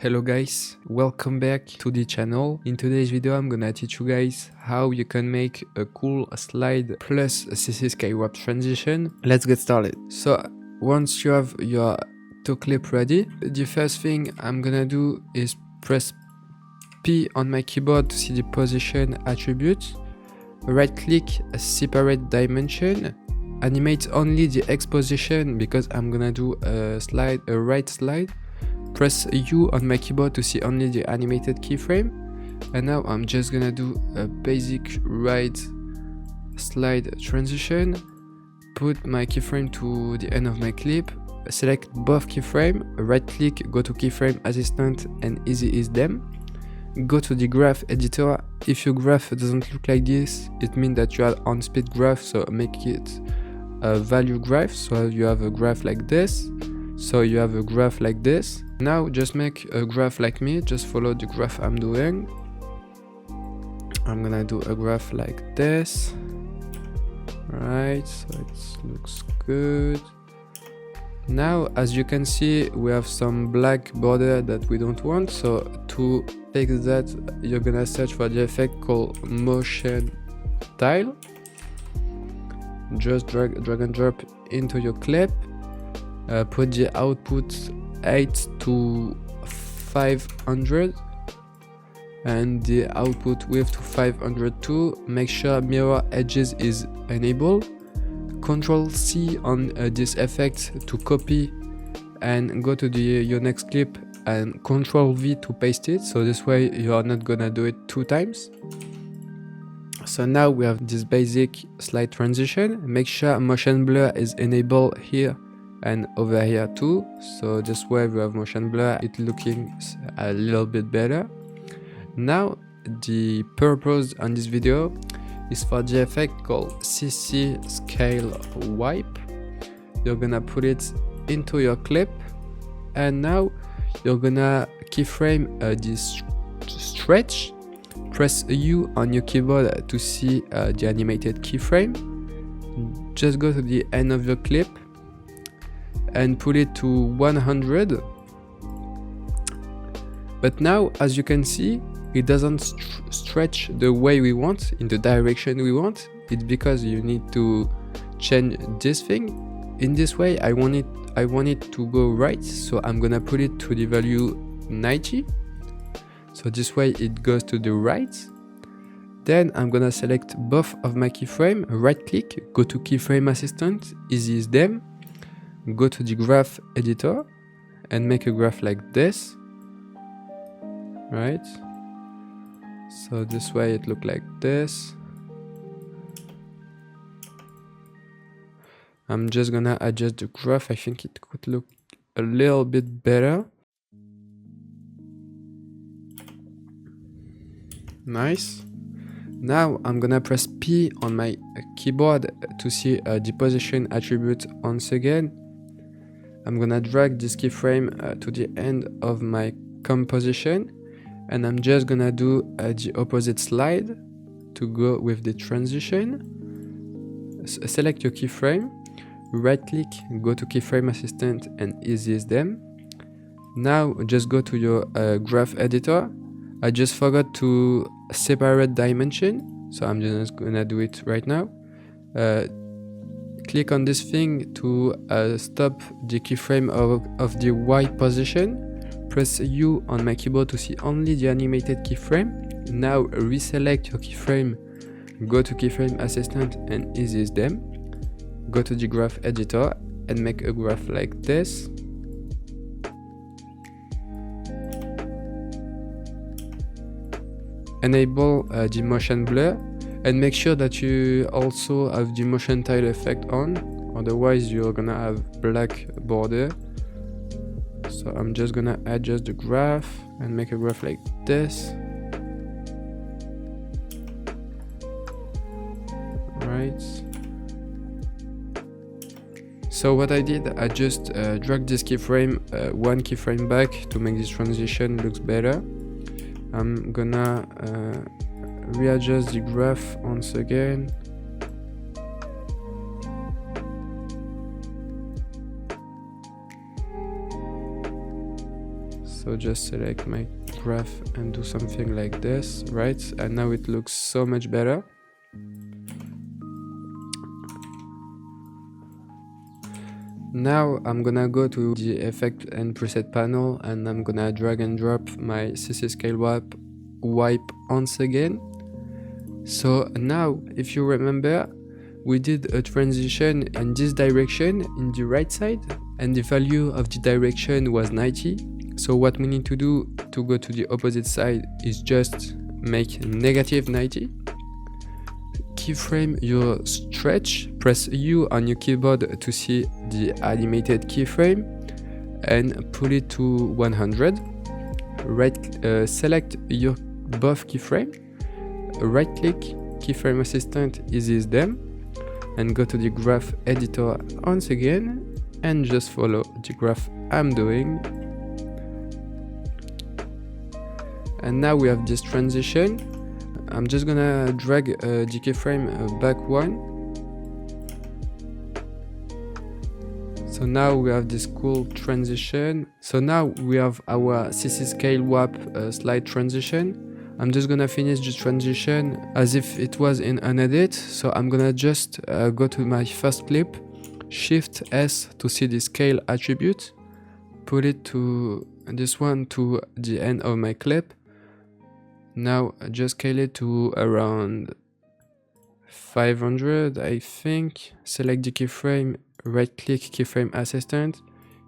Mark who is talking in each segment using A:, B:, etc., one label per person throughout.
A: Hello guys, welcome back to the channel. In today's video I'm gonna teach you guys how you can make a cool slide plus CC skywrap transition. Let's get started. So once you have your two clip ready, the first thing I'm gonna do is press P on my keyboard to see the position attribute. Right click, separate dimension, animate only the X position because I'm gonna do a right slide. Press U on my keyboard to see only the animated keyframe, and now I'm just gonna do a basic right slide transition. Put my keyframe to the end of my clip, select both keyframe, right click, go to keyframe assistant and easy is them. Go to the graph editor. If your graph doesn't look like this, it means that you are on speed graph, so make it a value graph, so you have a graph like this. So you have a graph like this. Now just make a graph like me, just follow the graph I'm doing. I'm gonna do a graph like this. Right, so it looks good. Now as you can see, we have some black border that we don't want, so to fix that you're gonna search for the effect called motion tile. Just drag and drop into your clip. Put the output 8 to 500 and the output width to 500 too. Make sure mirror edges is enabled. Ctrl C on this effect to copy and go to your next clip, and Ctrl V to paste it, so this way you are not gonna do it 2 times. So now we have this basic slide transition. Make sure motion blur is enabled here and over here too, so this way we have motion blur, it looking a little bit better. Now the purpose on this video is for the effect called CC scale wipe. You're gonna put it into your clip, and now you're gonna keyframe this stretch. Press U on your keyboard to see the animated keyframe. Just go to the end of your clip and put it to 100. But now as you can see, it doesn't stretch the way we want, in the direction we want. It's because you need to change this thing. In this way I want it to go right, so I'm gonna put it to the value 90, so this way it goes to the right. Then I'm gonna select both of my keyframe, right click, go to keyframe assistant, easy is them. Go to the graph editor and make a graph like this, right? So this way it look like this. I'm just gonna adjust the graph. I think it could look a little bit better. Nice. Now I'm gonna press P on my keyboard to see the position attribute once again. I'm gonna drag this keyframe to the end of my composition, and I'm just gonna do the opposite slide to go with the transition. Select your keyframe, right click, go to keyframe assistant and easy as them. Now just go to your graph editor. I just forgot to separate dimension, so I'm just gonna do it right now. Click on this thing to stop the keyframe of the Y position. Press U on my keyboard to see only the animated keyframe. Now reselect your keyframe, go to keyframe assistant and easy as them. Go to the graph editor and make a graph like this. Enable the motion blur, and make sure that you also have the motion tile effect on, otherwise you're gonna have black border. So I'm just gonna adjust the graph and make a graph like this. Right. So what I did, I just dragged this keyframe one keyframe back to make this transition looks better. I'm gonna readjust the graph once again. So just select my graph and do something like this, right? And now it looks so much better. Now I'm gonna go to the effect and preset panel, and I'm gonna drag and drop my CC scale wipe once again. So now, if you remember, we did a transition in this direction in the right side, and the value of the direction was 90. So what we need to do to go to the opposite side is just make negative 90. Keyframe your stretch, press U on your keyboard to see the animated keyframe and put it to 100. Select your buff keyframe, right click, keyframe assistant is them, and go to the graph editor once again and just follow the graph I'm doing. And now we have this transition. I'm just gonna drag the keyframe back one. So now we have this cool transition. So now we have our CC scale WAP slide transition. I'm just gonna finish the transition as if it was in an edit. So I'm gonna just go to my first clip, Shift S to see the scale attribute, put it to this one to the end of my clip. Now just scale it to around 500, I think. Select the keyframe, right click, keyframe assistant,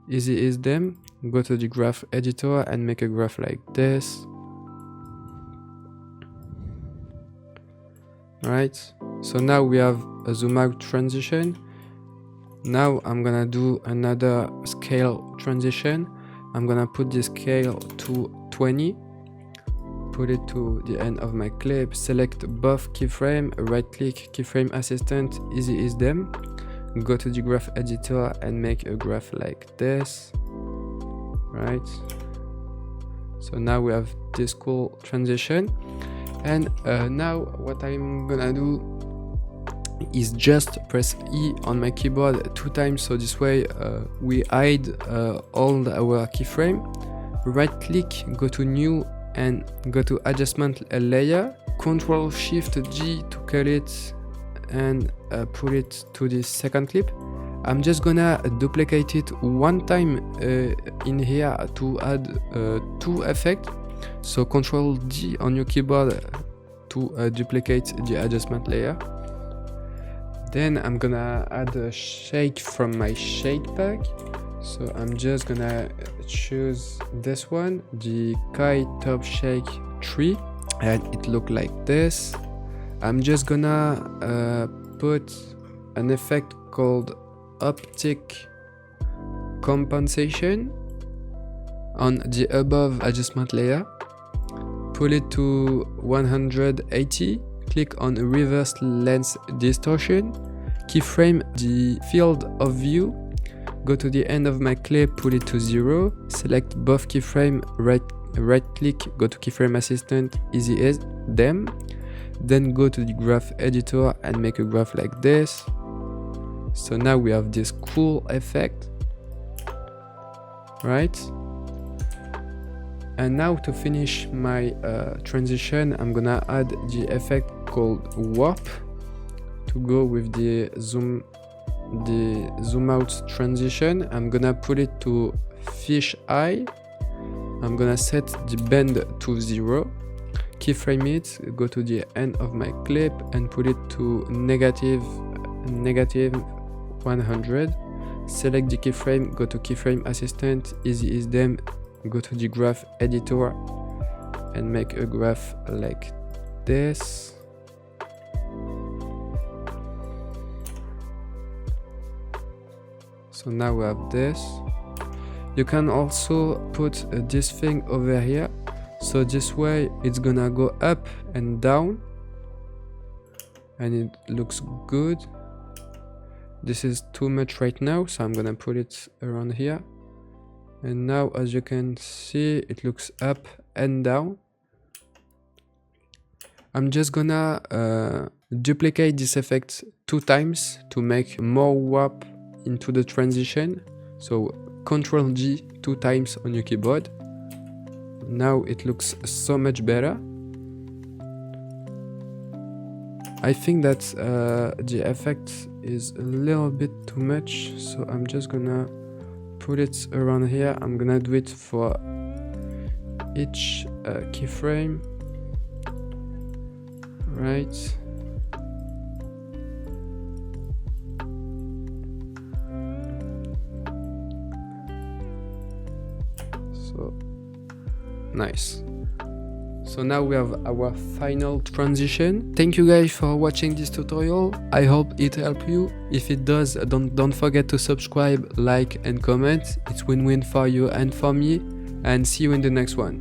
A: easy is them, go to the graph editor and make a graph like this. Right, so now we have a zoom out transition. Now I'm gonna do another scale transition. I'm gonna put the scale to 20, put it to the end of my clip, select buff keyframe, right click, keyframe assistant, easy is them, go to the graph editor and make a graph like this. Right, so now we have this cool transition. And now what I'm gonna do is just press E on my keyboard 2 times, so this way we hide all our keyframe. Right click, go to new and go to adjustment layer, Ctrl Shift G to cut it and put it to the second clip. I'm just gonna duplicate it 1 time in here to add 2 effects. So Ctrl D on your keyboard to duplicate the adjustment layer. Then I'm gonna add a shake from my shake pack. So I'm just gonna choose this one, the Kai Top Shake 3, and it look like this. I'm just gonna put an effect called optic compensation on the above adjustment layer, pull it to 180, click on reverse lens distortion, keyframe the field of view, go to the end of my clip, put it to 0, select buff keyframe, right click, go to keyframe assistant, easy as them, then go to the graph editor and make a graph like this. So now we have this cool effect, right? And now to finish my transition, I'm gonna add the effect called warp to go with the zoom out transition. I'm gonna put it to fish eye. I'm gonna set the bend to 0, keyframe it, go to the end of my clip and put it to negative 100. Select the keyframe, go to keyframe assistant, easy is them, go to the graph editor and make a graph like this. So now we have this. You can also put this thing over here, so this way it's gonna go up and down and it looks good. This is too much right now, so I'm gonna put it around here. And now, as you can see, it looks up and down. I'm just gonna duplicate this effect 2 times to make more warp into the transition. So Ctrl G 2 times on your keyboard. now it looks so much better. I think that the effect is a little bit too much, so I'm just gonna put it around here. I'm gonna do it for each keyframe, right? So nice. So now we have our final transition. Thank you guys for watching this tutorial. I hope it helped you. If it does, don't forget to subscribe, like and comment. It's win-win for you and for me. And see you in the next one.